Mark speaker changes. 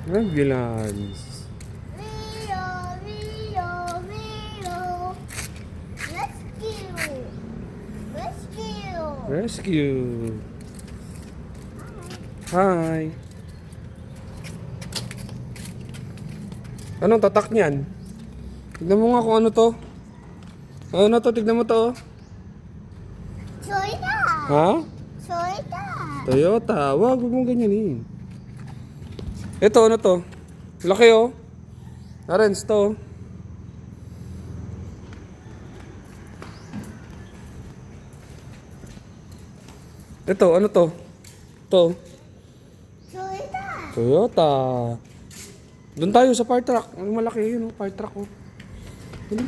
Speaker 1: Ambulance.
Speaker 2: Rio, Rio, Rio. Rescue. Rescue.
Speaker 1: Rescue. Hi. Anong tatak niyan? Tignan mo nga kung ano to. Ano to? Tignan mo to.
Speaker 2: Toyota.
Speaker 1: Ha?
Speaker 2: Toyota.
Speaker 1: Toyota. Wag mong ganyanin. Ito, ano to? Laki oh. Narens to. Ito, ano to? To.
Speaker 2: Toyota.
Speaker 1: Toyota. Doon tayo sa fire truck. Ang malaki yun, oh, fire truck oh. Dali.